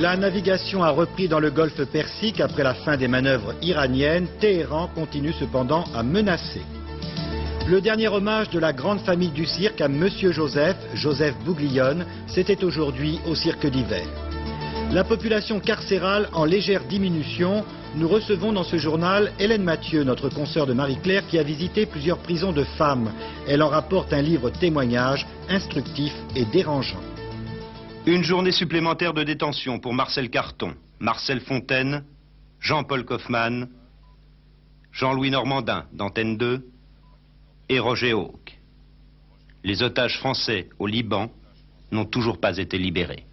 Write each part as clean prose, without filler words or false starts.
La navigation a repris dans le golfe Persique après la fin des manœuvres iraniennes. Téhéran continue cependant à menacer. Le dernier hommage de la grande famille du cirque à Monsieur Joseph, Joseph Bouglione, c'était aujourd'hui au Cirque d'hiver. La population carcérale en légère diminution. Nous recevons dans ce journal Hélène Mathieu, notre consoeur de Marie-Claire, qui a visité plusieurs prisons de femmes. Elle en rapporte un livre témoignage instructif et dérangeant. Une journée supplémentaire de détention pour Marcel Carton, Marcel Fontaine, Jean-Paul Kaufmann, Jean-Louis Normandin d'Antenne 2 et Roger Hawke. Les otages français au Liban n'ont toujours pas été libérés.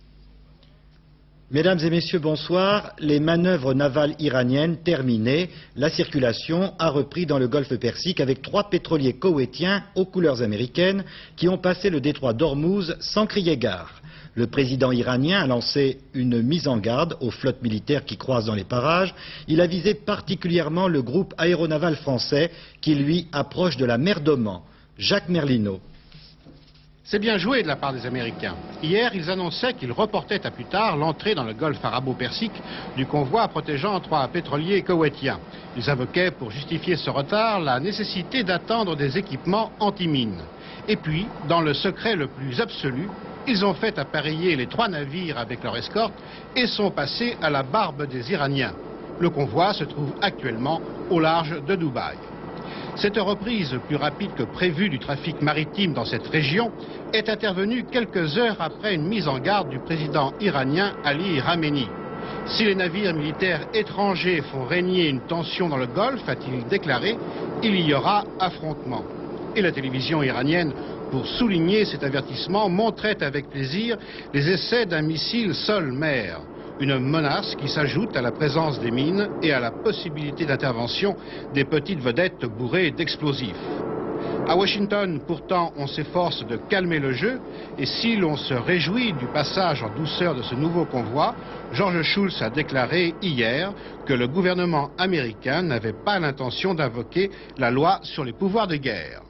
Mesdames et messieurs, bonsoir. Les manœuvres navales iraniennes terminées, la circulation a repris dans le golfe Persique avec 3 pétroliers koweïtiens aux couleurs américaines qui ont passé le détroit d'Ormuz sans crier gare. Le président iranien a lancé une mise en garde aux flottes militaires qui croisent dans les parages. Il a visé particulièrement le groupe aéronaval français qui, lui, approche de la mer d'Oman. Jacques Merlino. C'est bien joué de la part des Américains. Hier, ils annonçaient qu'ils reportaient à plus tard l'entrée dans le golfe arabo-persique du convoi protégeant 3 pétroliers koweïtiens. Ils invoquaient, pour justifier ce retard, la nécessité d'attendre des équipements anti-mines. Et puis, dans le secret le plus absolu, ils ont fait appareiller les 3 navires avec leur escorte et sont passés à la barbe des Iraniens. Le convoi se trouve actuellement au large de Dubaï. Cette reprise plus rapide que prévue du trafic maritime dans cette région est intervenue quelques heures après une mise en garde du président iranien Ali Khamenei. Si les navires militaires étrangers font régner une tension dans le Golfe, a-t-il déclaré, il y aura affrontement. Et la télévision iranienne, pour souligner cet avertissement, montrait avec plaisir les essais d'un missile sol-mer. Une menace qui s'ajoute à la présence des mines et à la possibilité d'intervention des petites vedettes bourrées d'explosifs. À Washington, pourtant, on s'efforce de calmer le jeu, et si l'on se réjouit du passage en douceur de ce nouveau convoi, George Shultz a déclaré hier que le gouvernement américain n'avait pas l'intention d'invoquer la loi sur les pouvoirs de guerre.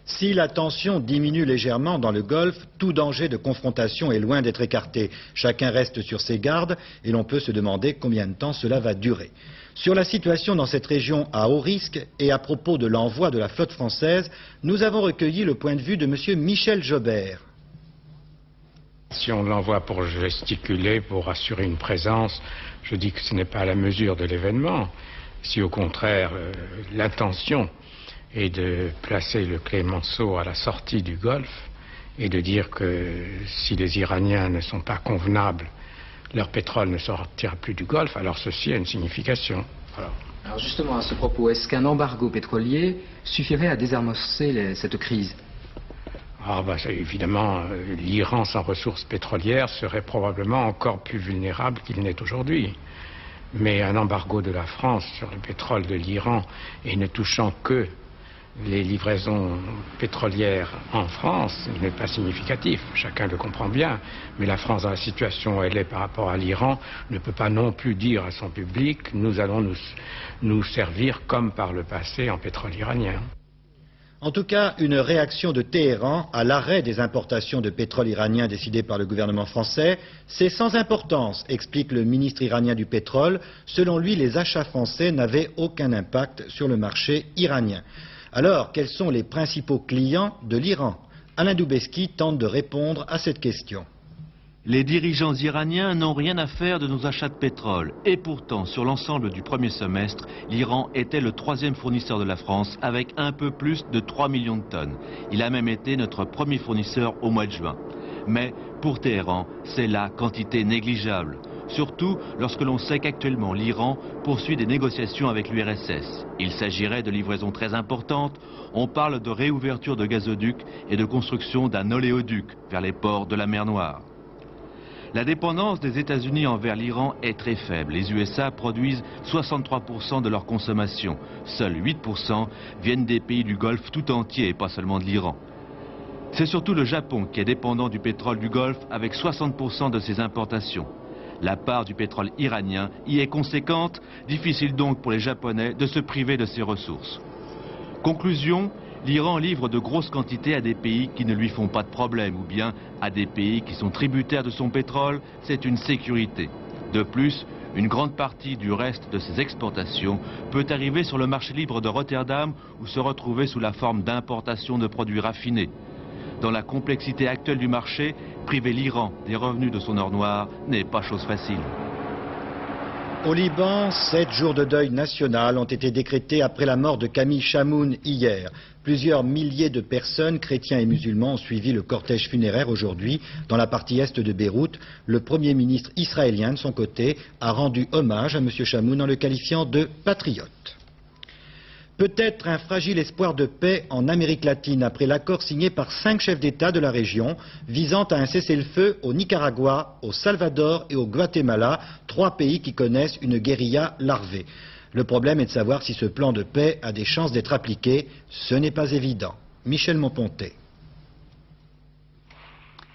Si la tension diminue légèrement dans le Golfe, tout danger de confrontation est loin d'être écarté. Chacun reste sur ses gardes et l'on peut se demander combien de temps cela va durer. Sur la situation dans cette région à haut risque et à propos de l'envoi de la flotte française, nous avons recueilli le point de vue de M. Michel Jobert. Si on l'envoie pour gesticuler, pour assurer une présence, je dis que ce n'est pas à la mesure de l'événement. Si au contraire, l'intention et de placer le Clémenceau à la sortie du Golfe et de dire que si les Iraniens ne sont pas convenables, leur pétrole ne sortira plus du Golfe, alors ceci a une signification. Alors justement, à ce propos, est-ce qu'un embargo pétrolier suffirait à désamorcer cette crise? Évidemment, l'Iran sans ressources pétrolières serait probablement encore plus vulnérable qu'il n'est aujourd'hui. Mais un embargo de la France sur le pétrole de l'Iran et ne touchant que les livraisons pétrolières en France n'est pas significatif, chacun le comprend bien, mais la France dans la situation où elle est par rapport à l'Iran ne peut pas non plus dire à son public nous allons nous servir comme par le passé en pétrole iranien. En tout cas, une réaction de Téhéran à l'arrêt des importations de pétrole iranien décidé par le gouvernement français, c'est sans importance, explique le ministre iranien du pétrole. Selon lui, les achats français n'avaient aucun impact sur le marché iranien. Alors, quels sont les principaux clients de l'Iran? Alain Doubeski tente de répondre à cette question. Les dirigeants iraniens n'ont rien à faire de nos achats de pétrole. Et pourtant, sur l'ensemble du premier semestre, l'Iran était le 3e fournisseur de la France avec un peu plus de 3 millions de tonnes. Il a même été notre premier fournisseur au mois de juin. Mais pour Téhéran, c'est la quantité négligeable. Surtout lorsque l'on sait qu'actuellement l'Iran poursuit des négociations avec l'URSS. Il s'agirait de livraisons très importantes. On parle de réouverture de gazoducs et de construction d'un oléoduc vers les ports de la mer Noire. La dépendance des États-Unis envers l'Iran est très faible. Les USA produisent 63% de leur consommation. Seuls 8% viennent des pays du Golfe tout entier et pas seulement de l'Iran. C'est surtout le Japon qui est dépendant du pétrole du Golfe avec 60% de ses importations. La part du pétrole iranien y est conséquente, difficile donc pour les Japonais de se priver de ces ressources. Conclusion, l'Iran livre de grosses quantités à des pays qui ne lui font pas de problème, ou bien à des pays qui sont tributaires de son pétrole. C'est une sécurité. De plus, une grande partie du reste de ses exportations peut arriver sur le marché libre de Rotterdam ou se retrouver sous la forme d'importation de produits raffinés. Dans la complexité actuelle du marché, priver l'Iran des revenus de son or noir n'est pas chose facile. Au Liban, 7 jours de deuil national ont été décrétés après la mort de Camille Chamoun hier. Plusieurs milliers de personnes, chrétiens et musulmans, ont suivi le cortège funéraire aujourd'hui dans la partie est de Beyrouth. Le Premier ministre israélien, de son côté, a rendu hommage à M. Chamoun en le qualifiant de patriote. Peut-être un fragile espoir de paix en Amérique latine après l'accord signé par 5 chefs d'État de la région visant à un cessez-le-feu au Nicaragua, au Salvador et au Guatemala, 3 pays qui connaissent une guérilla larvée. Le problème est de savoir si ce plan de paix a des chances d'être appliqué. Ce n'est pas évident. Michel Monpontet.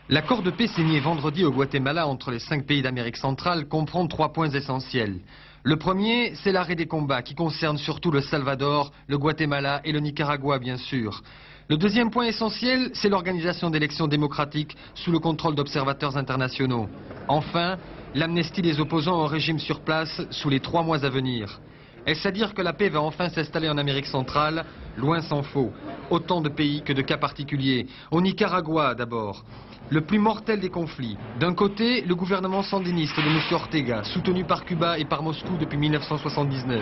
L'accord de paix signé vendredi au Guatemala entre les 5 pays d'Amérique centrale comprend 3 points essentiels. Le premier, c'est l'arrêt des combats qui concerne surtout le Salvador, le Guatemala et le Nicaragua bien sûr. Le deuxième point essentiel, c'est l'organisation d'élections démocratiques sous le contrôle d'observateurs internationaux. Enfin, l'amnistie des opposants au régime sur place sous les 3 mois à venir. Est-ce à dire que la paix va enfin s'installer en Amérique centrale? Loin s'en faut. Autant de pays que de cas particuliers. Au Nicaragua d'abord. Le plus mortel des conflits. D'un côté, le gouvernement sandiniste de M. Ortega, soutenu par Cuba et par Moscou depuis 1979.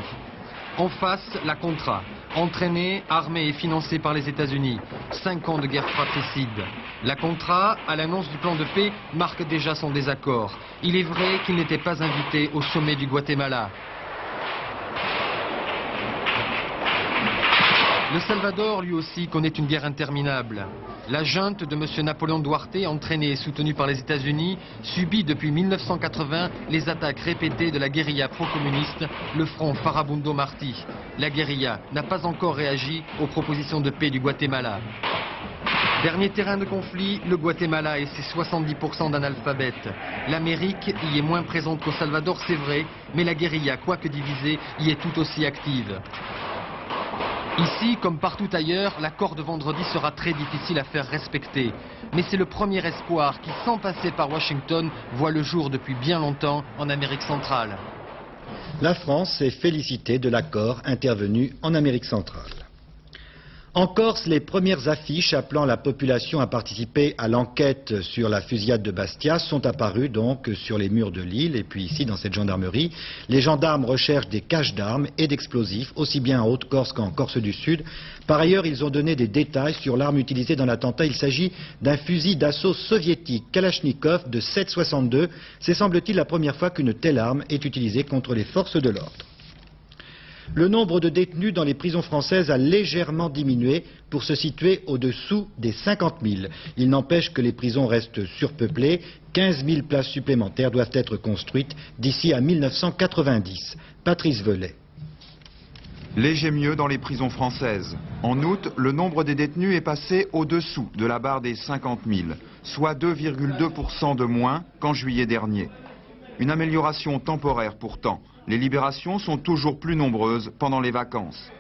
En face, la Contra, entraînée, armée et financée par les États-Unis. 5 ans de guerre fratricide. La Contra, à l'annonce du plan de paix, marque déjà son désaccord. Il est vrai qu'il n'était pas invité au sommet du Guatemala. Le Salvador, lui aussi, connaît une guerre interminable. La junte de M. Napoléon Duarte, entraînée et soutenue par les États-Unis, subit depuis 1980 les attaques répétées de la guérilla pro-communiste, le front Farabundo Martí. La guérilla n'a pas encore réagi aux propositions de paix du Guatemala. Dernier terrain de conflit, le Guatemala et ses 70% d'analphabètes. L'Amérique y est moins présente qu'au Salvador, c'est vrai, mais la guérilla, quoique divisée, y est tout aussi active. Ici, comme partout ailleurs, l'accord de vendredi sera très difficile à faire respecter. Mais c'est le premier espoir qui, sans passer par Washington, voit le jour depuis bien longtemps en Amérique centrale. La France s'est félicitée de l'accord intervenu en Amérique centrale. En Corse, les premières affiches appelant la population à participer à l'enquête sur la fusillade de Bastia sont apparues donc sur les murs de l'île et puis ici dans cette gendarmerie. Les gendarmes recherchent des caches d'armes et d'explosifs, aussi bien en Haute-Corse qu'en Corse du Sud. Par ailleurs, ils ont donné des détails sur l'arme utilisée dans l'attentat. Il s'agit d'un fusil d'assaut soviétique Kalachnikov de 7,62. C'est semble-t-il la première fois qu'une telle arme est utilisée contre les forces de l'ordre. Le nombre de détenus dans les prisons françaises a légèrement diminué pour se situer au-dessous des 50 000. Il n'empêche que les prisons restent surpeuplées. 15 000 places supplémentaires doivent être construites d'ici à 1990. Patrice Velay. Léger mieux dans les prisons françaises. En août, le nombre des détenus est passé au-dessous de la barre des 50 000, soit 2,2% de moins qu'en juillet dernier. Une amélioration temporaire pourtant. Les libérations sont toujours plus nombreuses pendant les vacances.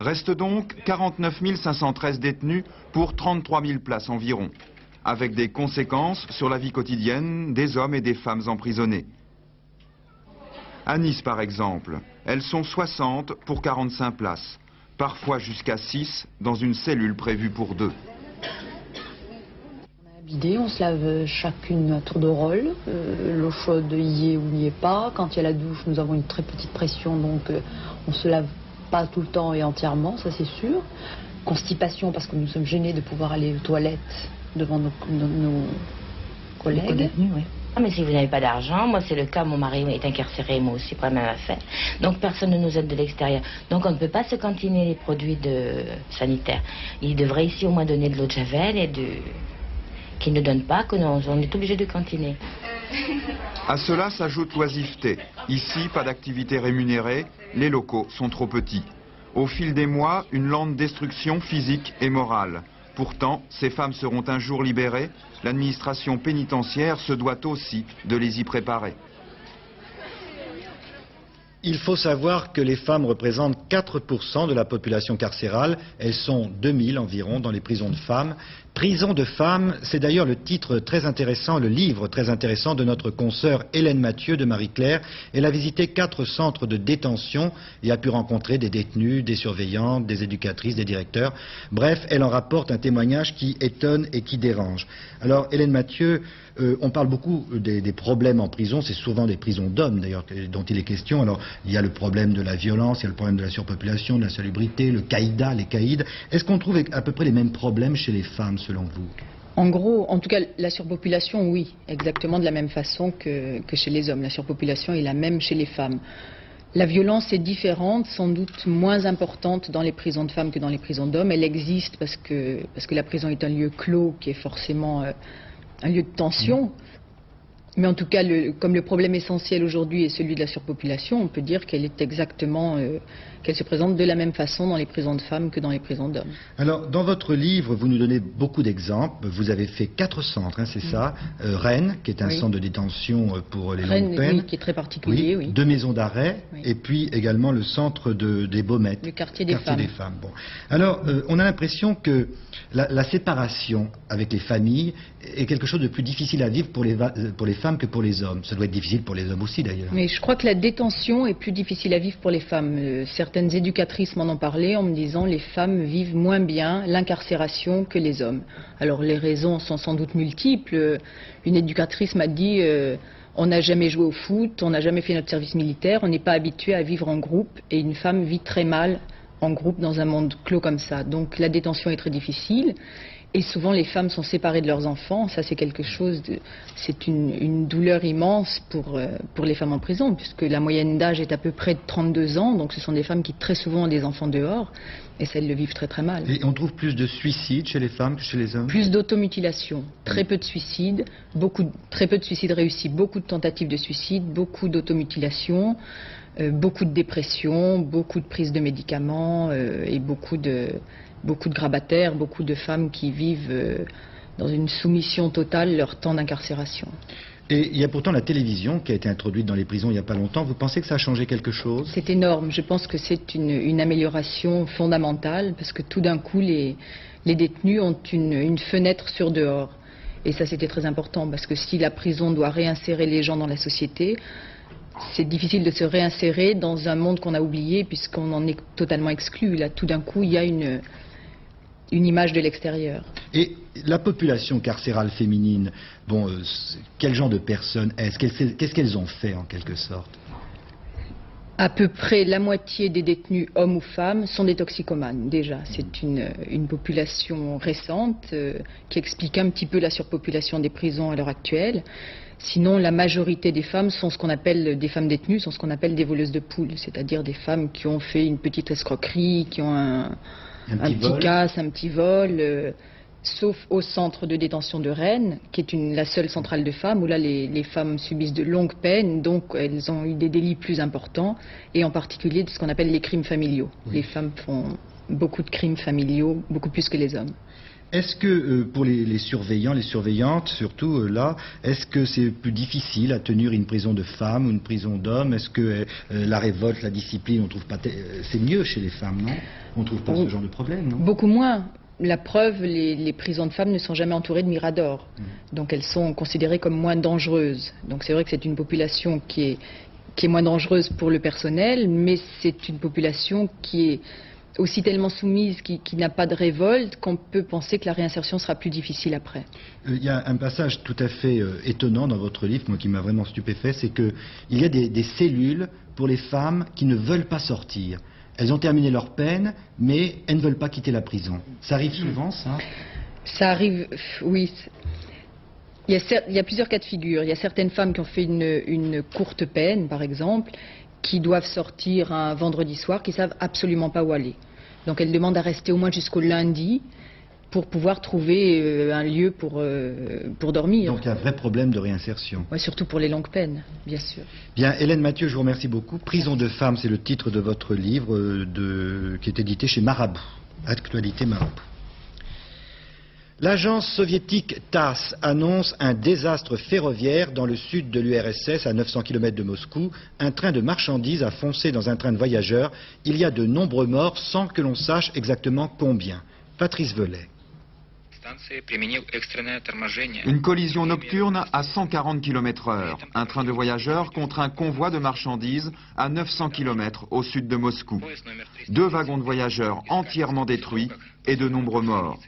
Restent donc 49 513 détenus pour 33 000 places environ, avec des conséquences sur la vie quotidienne des hommes et des femmes emprisonnés. À Nice par exemple, elles sont 60 pour 45 places, parfois jusqu'à 6 dans une cellule prévue pour 2. On se lave chacune à tour de rôle. L'eau chaude y est ou n'y est pas. Quand il y a la douche, nous avons une très petite pression, donc on ne se lave pas tout le temps et entièrement, ça c'est sûr. Constipation, parce que nous sommes gênés de pouvoir aller aux toilettes devant nos collègues. Détenus, oui. Mais si vous n'avez pas d'argent, moi c'est le cas, mon mari est incarcéré, moi aussi pour la même affaire. Donc personne ne nous aide de l'extérieur. Donc on ne peut pas se cantiner les produits sanitaires. Il devrait ici au moins donner de l'eau de javel et qui ne donne pas, on est obligé de cantiner. À cela s'ajoute l'oisiveté. Ici, pas d'activité rémunérée, les locaux sont trop petits. Au fil des mois, une lente destruction physique et morale. Pourtant, ces femmes seront un jour libérées. L'administration pénitentiaire se doit aussi de les y préparer. Il faut savoir que les femmes représentent 4% de la population carcérale. Elles sont 2000 environ dans les prisons de femmes. Prisons de femmes, c'est d'ailleurs le titre très intéressant, le livre très intéressant de notre consoeur Hélène Mathieu de Marie-Claire. Elle a visité 4 centres de détention et a pu rencontrer des détenus, des surveillantes, des éducatrices, des directeurs. Bref, elle en rapporte un témoignage qui étonne et qui dérange. Alors, Hélène Mathieu, on parle beaucoup des problèmes en prison, c'est souvent des prisons d'hommes d'ailleurs dont il est question. Alors, il y a le problème de la violence, il y a le problème de la surpopulation, de la salubrité, le caïda, les caïds. Est-ce qu'on trouve à peu près les mêmes problèmes chez les femmes, selon vous? En gros, en tout cas, la surpopulation, oui, exactement de la même façon que chez les hommes. La surpopulation est la même chez les femmes. La violence est différente, sans doute moins importante dans les prisons de femmes que dans les prisons d'hommes. Elle existe parce que la prison est un lieu clos qui est forcément un lieu de tension. Mais en tout cas, comme le problème essentiel aujourd'hui est celui de la surpopulation, on peut dire qu'elle est exactement, qu'elle se présente de la même façon dans les prisons de femmes que dans les prisons d'hommes. Alors, dans votre livre, vous nous donnez beaucoup d'exemples. Vous avez fait 4 centres, hein, c'est ça. Rennes, qui est un centre de détention pour les longues peines. Oui, qui est très particulier, oui. 2 maisons d'arrêt, et puis également le centre des Baumettes. Le quartier des femmes. Bon. Alors, on a l'impression que la séparation avec les familles est quelque chose de plus difficile à vivre pour les femmes que pour les hommes. Ça doit être difficile pour les hommes aussi, d'ailleurs. Mais je crois que la détention est plus difficile à vivre pour les femmes. Certaines éducatrices m'en ont parlé en me disant les femmes vivent moins bien l'incarcération que les hommes. Alors les raisons sont sans doute multiples. Une éducatrice m'a dit on n'a jamais joué au foot, on n'a jamais fait notre service militaire, on n'est pas habitué à vivre en groupe et une femme vit très mal en groupe dans un monde clos comme ça. Donc la détention est très difficile. Et souvent, les femmes sont séparées de leurs enfants. Ça, c'est quelque chose c'est une douleur immense pour les femmes en prison, puisque la moyenne d'âge est à peu près de 32 ans. Donc, ce sont des femmes qui, très souvent, ont des enfants dehors. Et ça, elles le vivent très, très mal. Et on trouve plus de suicides chez les femmes que chez les hommes? Plus d'automutilation. Très peu de suicides. Très peu de suicides réussis. Beaucoup de tentatives de suicide. Beaucoup d'automutilation. Beaucoup de dépression. Beaucoup de prise de médicaments. Et beaucoup de grabataires, beaucoup de femmes qui vivent dans une soumission totale leur temps d'incarcération. Et il y a pourtant la télévision qui a été introduite dans les prisons il n'y a pas longtemps. Vous pensez que ça a changé quelque chose? C'est énorme. Je pense que c'est une amélioration fondamentale parce que tout d'un coup, les détenus ont une fenêtre sur dehors. Et ça, c'était très important parce que si la prison doit réinsérer les gens dans la société, c'est difficile de se réinsérer dans un monde qu'on a oublié puisqu'on en est totalement exclu. Là, tout d'un coup, il y a une image de l'extérieur. Et la population carcérale féminine, bon, quel genre de personnes est-ce? Qu'est-ce qu'elles ont fait en quelque sorte? À peu près la moitié des détenus, hommes ou femmes, sont des toxicomanes, déjà. C'est une population récente qui explique un petit peu la surpopulation des prisons à l'heure actuelle. Sinon, la majorité des femmes sont ce qu'on appelle, des femmes détenues, sont ce qu'on appelle des voleuses de poules, c'est-à-dire des femmes qui ont fait une petite escroquerie, qui ont un petit casse, un petit vol, sauf au centre de détention de Rennes, qui est la seule centrale de femmes, où là les femmes subissent de longues peines, donc elles ont eu des délits plus importants, et en particulier de ce qu'on appelle les crimes familiaux. Oui. Les femmes font beaucoup de crimes familiaux, beaucoup plus que les hommes. Est-ce que pour les surveillants, les surveillantes, surtout là, est-ce que c'est plus difficile à tenir une prison de femmes ou une prison d'hommes? Est-ce que la révolte, la discipline, on trouve pas, c'est mieux chez les femmes, non? On trouve pas ce genre de problème, non? Beaucoup moins. La preuve, les prisons de femmes ne sont jamais entourées de miradors. Donc elles sont considérées comme moins dangereuses. Donc c'est vrai que c'est une population qui est moins dangereuse pour le personnel, mais c'est une population qui est aussi tellement soumise, qui n'a pas de révolte, qu'on peut penser que la réinsertion sera plus difficile après. Il y a un passage tout à fait étonnant dans votre livre, moi qui m'a vraiment stupéfait, c'est qu'il y a des cellules pour les femmes qui ne veulent pas sortir. Elles ont terminé leur peine, mais elles ne veulent pas quitter la prison. Ça arrive souvent, ça? Ça arrive, oui. Il y a plusieurs cas de figure. Il y a certaines femmes qui ont fait une courte peine, par exemple, qui doivent sortir un vendredi soir, qui ne savent absolument pas où aller. Donc elles demandent à rester au moins jusqu'au lundi pour pouvoir trouver un lieu pour dormir. Donc il y a un vrai problème de réinsertion. Oui, surtout pour les longues peines, bien sûr. Bien, Hélène Mathieu, je vous remercie beaucoup. Prison de femmes, c'est le titre de votre livre qui est édité chez Marabout. Actualité Marabout. L'agence soviétique TASS annonce un désastre ferroviaire dans le sud de l'URSS à 900 km de Moscou. Un train de marchandises a foncé dans un train de voyageurs. Il y a de nombreux morts sans que l'on sache exactement combien. Patrice Velay. Une collision nocturne à 140 km/h. Un train de voyageurs contre un convoi de marchandises à 900 km au sud de Moscou. 2 wagons de voyageurs entièrement détruits et de nombreux morts.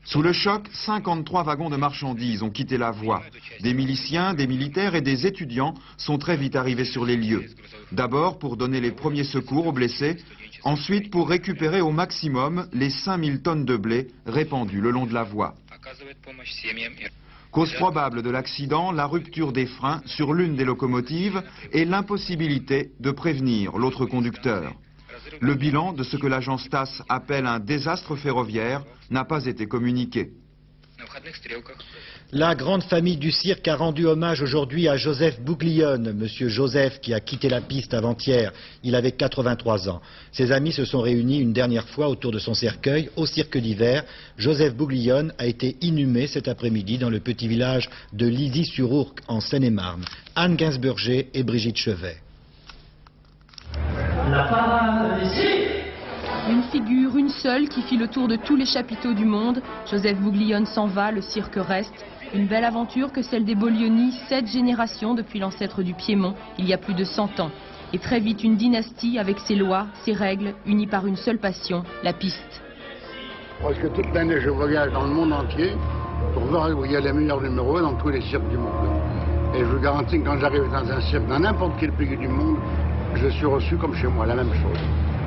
Sous le choc, 53 wagons de marchandises ont quitté la voie. Des miliciens, des militaires et des étudiants sont très vite arrivés sur les lieux. D'abord pour donner les premiers secours aux blessés, ensuite pour récupérer au maximum les 5000 tonnes de blé répandues le long de la voie. Cause probable de l'accident, la rupture des freins sur l'une des locomotives et l'impossibilité de prévenir l'autre conducteur. Le bilan de ce que l'agence TASS appelle un désastre ferroviaire n'a pas été communiqué. La grande famille du cirque a rendu hommage aujourd'hui à Joseph Bouglione, monsieur Joseph qui a quitté la piste avant-hier. Il avait 83 ans. Ses amis se sont réunis une dernière fois autour de son cercueil au cirque d'hiver. Joseph Bouglione a été inhumé cet après-midi dans le petit village de Lizy-sur-Ourcq en Seine-et-Marne. Anne Gainsberger et Brigitte Chevet. Une figure, une seule, qui fit le tour de tous les chapiteaux du monde. Joseph Bouglione s'en va, le cirque reste. Une belle aventure que celle des Bolioni, 7 générations depuis l'ancêtre du Piémont, il y a plus de 100 ans. Et très vite une dynastie avec ses lois, ses règles, unies par une seule passion, la piste. Parce que toute l'année je voyage dans le monde entier pour voir où il y a les meilleurs numéros dans tous les cirques du monde. Et je vous garantis que quand j'arrive dans un cirque, dans n'importe quel pays du monde, je suis reçu comme chez moi, la même chose.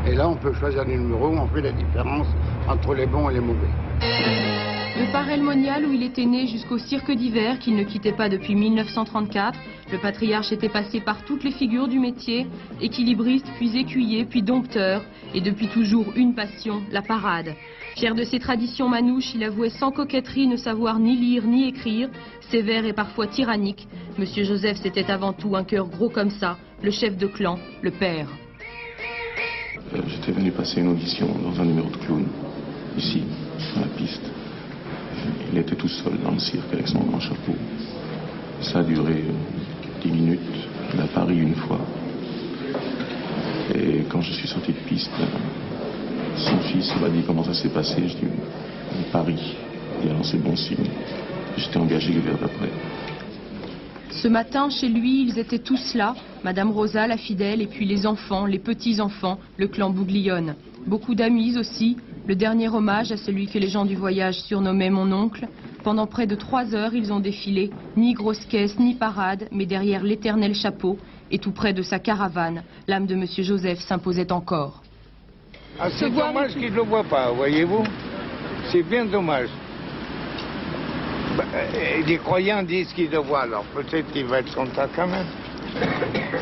Et là, on peut choisir des numéros où on fait la différence entre les bons et les mauvais. De Paray le Monial, où il était né, jusqu'au cirque d'hiver, qu'il ne quittait pas depuis 1934, le patriarche était passé par toutes les figures du métier, équilibriste, puis écuyer, puis dompteur, et depuis toujours une passion, la parade. Fier de ses traditions manouches, il avouait sans coquetterie ne savoir ni lire ni écrire, sévère et parfois tyrannique. Monsieur Joseph, c'était avant tout un cœur gros comme ça, le chef de clan, le père. J'étais venu passer une audition dans un numéro de clown, ici, sur la piste. Il était tout seul dans le cirque avec son grand chapeau. Ça a duré 10 minutes. Il a pari une fois. Et quand je suis sorti de piste, son fils m'a dit comment ça s'est passé. Je dis, il parie. Et alors c'est bon signe. J'étais engagé l'hiver d'après. Ce matin, chez lui, ils étaient tous là, Madame Rosa, la fidèle, et puis les enfants, les petits-enfants, le clan Bouglione. Beaucoup d'amis aussi, le dernier hommage à celui que les gens du voyage surnommaient mon oncle. Pendant près de 3 heures, ils ont défilé, ni grosse caisse, ni parade, mais derrière l'éternel chapeau, et tout près de sa caravane, l'âme de Monsieur Joseph s'imposait encore. Ah, c'est dommage qu'il ne le voit pas, voyez-vous. C'est bien dommage. Les croyants disent qu'il le voit, alors peut-être qu'il va être content quand même.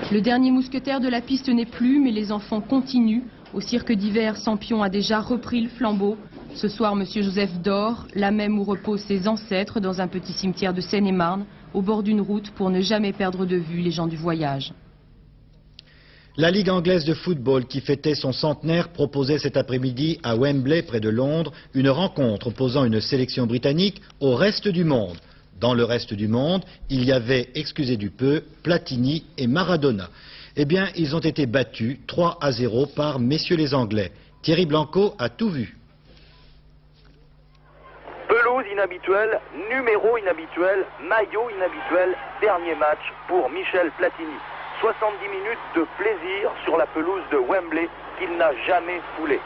Le dernier mousquetaire de la piste n'est plus, mais les enfants continuent. Au cirque d'hiver, Sampion a déjà repris le flambeau. Ce soir, Monsieur Joseph dort, là même où reposent ses ancêtres, dans un petit cimetière de Seine-et-Marne, au bord d'une route, pour ne jamais perdre de vue les gens du voyage. La Ligue anglaise de football, qui fêtait son centenaire, proposait cet après-midi à Wembley, près de Londres, une rencontre opposant une sélection britannique au reste du monde. Dans le reste du monde, il y avait, excusez du peu, Platini et Maradona. Eh bien, ils ont été battus 3-0 par messieurs les Anglais. Thierry Blanco a tout vu. Pelouse inhabituelle, numéro inhabituel, maillot inhabituel, dernier match pour Michel Platini. 70 minutes de plaisir sur la pelouse de Wembley qu'il n'a jamais foulée.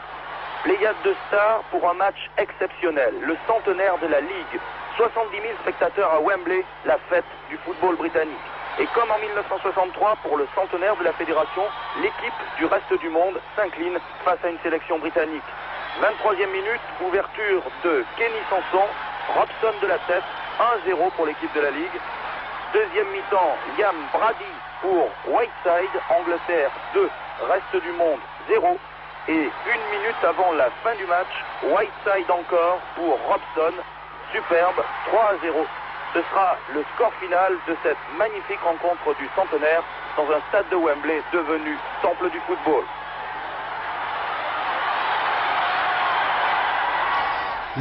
Pléiade de stars pour un match exceptionnel, le centenaire de la Ligue. 70 000 spectateurs à Wembley, la fête du football britannique. Et comme en 1963, pour le centenaire de la fédération, l'équipe du reste du monde s'incline face à une sélection britannique. 23e minute, ouverture de Kenny Sanson, Robson de la tête, 1-0 pour l'équipe de la Ligue. Deuxième mi-temps, Liam Brady pour Whiteside, Angleterre 2, reste du monde 0. Et 1 minute avant la fin du match, Whiteside encore pour Robson, superbe, 3-0. Ce sera le score final de cette magnifique rencontre du centenaire dans un stade de Wembley devenu temple du football.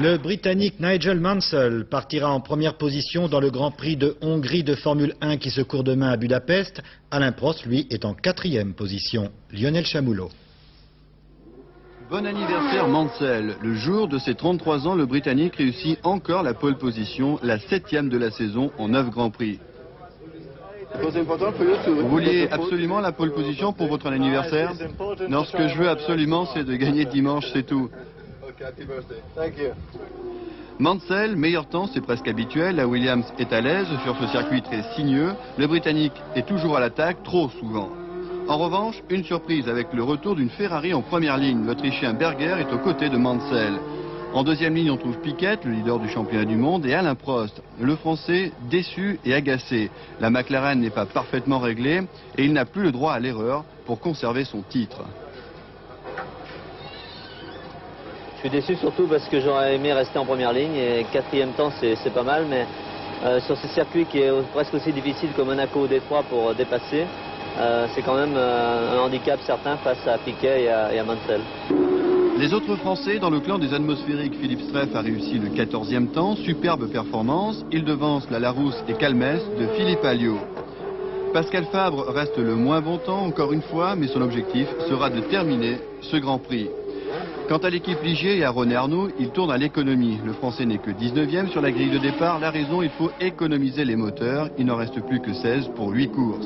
Le Britannique Nigel Mansell partira en première position dans le Grand Prix de Hongrie de Formule 1 qui se court demain à Budapest. Alain Prost, lui, est en 4e position. Lionel Chamoulot. Bon anniversaire Mansell. Le jour de ses 33 ans, le Britannique réussit encore la pole position, la 7e de la saison en 9 Grands Prix. Vous vouliez absolument la pole position pour votre anniversaire? Non, ce que je veux absolument, c'est de gagner dimanche, c'est tout. Mansell, meilleur temps, c'est presque habituel. La Williams est à l'aise sur ce circuit très sinueux. Le Britannique est toujours à l'attaque, trop souvent. En revanche, une surprise avec le retour d'une Ferrari en première ligne. L'Autrichien Berger est aux côtés de Mansell. En deuxième ligne, on trouve Piquet, le leader du championnat du monde, et Alain Prost, le Français déçu et agacé. La McLaren n'est pas parfaitement réglée et il n'a plus le droit à l'erreur pour conserver son titre. Je suis déçu surtout parce que j'aurais aimé rester en première ligne et 4e temps c'est pas mal, mais sur ce circuit qui est presque aussi difficile que Monaco ou Détroit pour dépasser, c'est quand même un handicap certain face à Piquet et à Mansell. Les autres Français dans le clan des atmosphériques, Philippe Streff a réussi le 14e temps, superbe performance, il devance la Larousse et Calmès de Philippe Alliot. Pascal Fabre reste le moins bon temps encore une fois, mais son objectif sera de terminer ce Grand Prix. Quant à l'équipe Ligier et à René Arnoux, il tourne à l'économie. Le Français n'est que 19e sur la grille de départ. La raison, il faut économiser les moteurs. Il n'en reste plus que 16 pour 8 courses.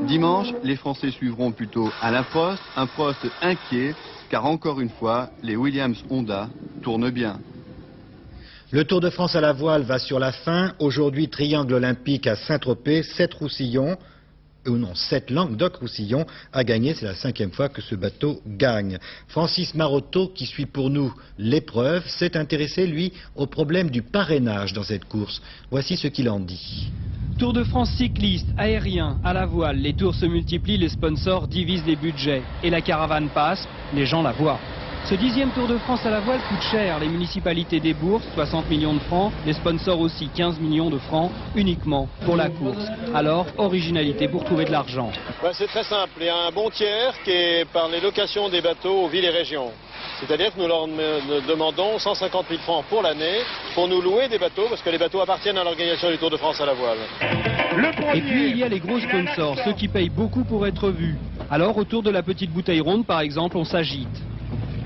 Dimanche, les Français suivront plutôt Alain Prost, un Prost inquiet, car encore une fois, les Williams Honda tournent bien. Le Tour de France à la voile va sur la fin. Aujourd'hui, triangle olympique à Saint-Tropez, 7 Roussillon. Ou non, 7 Languedoc-Roussillon a gagné, c'est la 5e fois que ce bateau gagne. Francis Marotto, qui suit pour nous l'épreuve, s'est intéressé, lui, au problème du parrainage dans cette course. Voici ce qu'il en dit. Tour de France cycliste, aérien, à la voile, les tours se multiplient, les sponsors divisent les budgets. Et la caravane passe, les gens la voient. Ce 10e Tour de France à la voile coûte cher. Les municipalités déboursent 60 millions de francs, les sponsors aussi 15 millions de francs uniquement pour la course. Alors, originalité pour trouver de l'argent. C'est très simple, il y a un bon tiers qui est par les locations des bateaux aux villes et régions. C'est-à-dire que nous leur demandons 150 000 francs pour l'année pour nous louer des bateaux, parce que les bateaux appartiennent à l'organisation du Tour de France à la voile. Et puis il y a les gros sponsors, ceux qui payent beaucoup pour être vus. Alors autour de la petite bouteille ronde par exemple, on s'agite.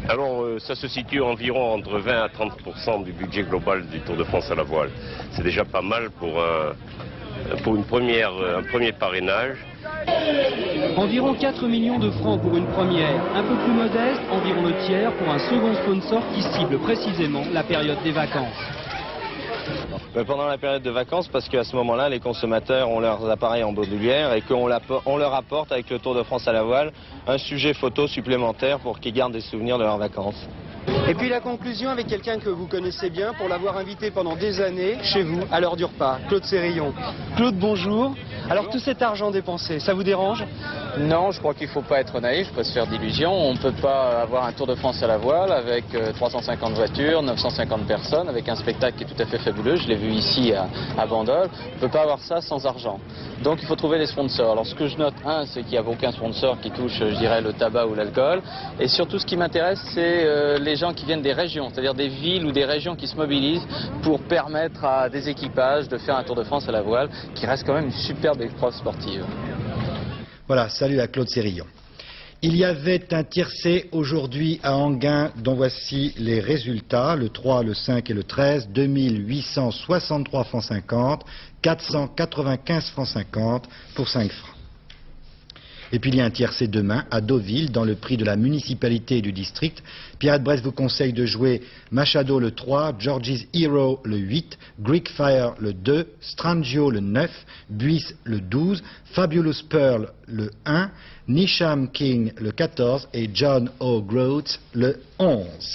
Alors ça se situe environ entre 20 à 30% du budget global du Tour de France à la voile. C'est déjà pas mal pour un premier parrainage. Environ 4 millions de francs pour une première. Un peu plus modeste, environ le tiers pour un second sponsor qui cible précisément la période des vacances. Pendant la période de vacances, parce qu'à ce moment-là, les consommateurs ont leurs appareils en bandoulière et qu'on leur apporte avec le Tour de France à la voile un sujet photo supplémentaire pour qu'ils gardent des souvenirs de leurs vacances. Et puis la conclusion avec quelqu'un que vous connaissez bien pour l'avoir invité pendant des années chez vous à l'heure du repas, Claude Sérillon. Claude, bonjour. Alors tout cet argent dépensé, ça vous dérange? Non, je crois qu'il ne faut pas être naïf, il faut pas se faire d'illusions. On ne peut pas avoir un Tour de France à la voile avec 350 voitures, 950 personnes, avec un spectacle qui est tout à fait fabuleux. Je l'ai vu ici à Bandol. On ne peut pas avoir ça sans argent. Donc il faut trouver des sponsors. Alors ce que je note, c'est qu'il n'y a aucun sponsor qui touche, je dirais, le tabac ou l'alcool. Et surtout ce qui m'intéresse, c'est les gens qui viennent des régions, c'est-à-dire des villes ou des régions qui se mobilisent pour permettre à des équipages de faire un Tour de France à la voile, qui reste quand même une superbe épreuve sportive. Voilà, salut à Claude Sérillon. Il y avait un tiercé aujourd'hui à Enghien, dont voici les résultats, le 3, le 5 et le 13, 2863 francs 50, 495 francs 50 pour 5 francs. Et puis il y a un tiercé demain à Deauville, dans le prix de la municipalité et du district. Pierre de Brest vous conseille de jouer Machado le 3, George's Hero le 8, Greek Fire le 2, Strangio le 9, Buis le 12, Fabulous Pearl le 1, Nisham King le 14 et John O'Groats le 11.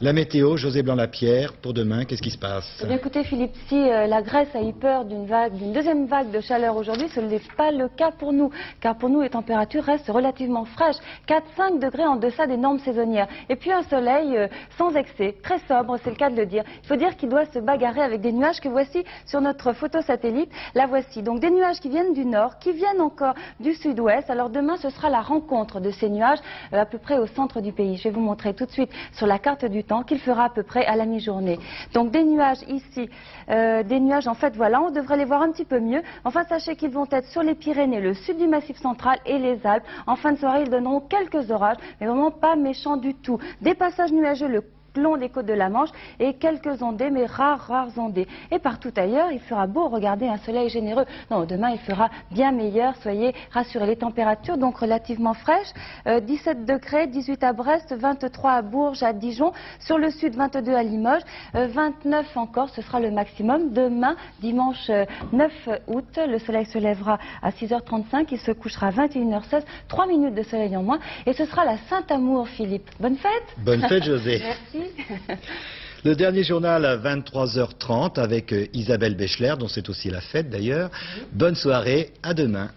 La météo, José Blanc-Lapierre, pour demain, qu'est-ce qui se passe? Eh bien, écoutez Philippe, si la Grèce a eu peur d'une deuxième vague de chaleur aujourd'hui, ce n'est pas le cas pour nous, car pour nous les températures restent relativement fraîches, 4-5 degrés en deçà des normes saisonnières. Et puis un soleil sans excès, très sobre, c'est le cas de le dire. Il faut dire qu'il doit se bagarrer avec des nuages que voici sur notre photo satellite. La voici, donc des nuages qui viennent du nord, qui viennent encore du sud-ouest. Alors demain, ce sera la rencontre de ces nuages à peu près au centre du pays. Je vais vous montrer tout de suite sur la carte du temps qu'il fera à peu près à la mi-journée. Donc des nuages ici, des nuages en fait voilà, on devrait les voir un petit peu mieux. Enfin sachez qu'ils vont être sur les Pyrénées, le sud du Massif central et les Alpes. En fin de soirée ils donneront quelques orages, mais vraiment pas méchants du tout. Des passages nuageux le long des côtes de la Manche et quelques ondées, mais rares ondées. Et partout ailleurs, il fera beau, regardez, un soleil généreux. Non, demain, il fera bien meilleur, soyez rassurés. Les températures, donc relativement fraîches, 17 degrés, 18 à Brest, 23 à Bourges, à Dijon, sur le sud, 22 à Limoges, 29 encore, ce sera le maximum. Demain, dimanche 9 août, le soleil se lèvera à 6h35, il se couchera à 21h16, 3 minutes de soleil en moins, et ce sera la Saint-Amour, Philippe. Bonne fête! Bonne fête, José. Merci. Le dernier journal à 23h30 avec Isabelle Bechler, dont c'est aussi la fête d'ailleurs. Bonne soirée, à demain.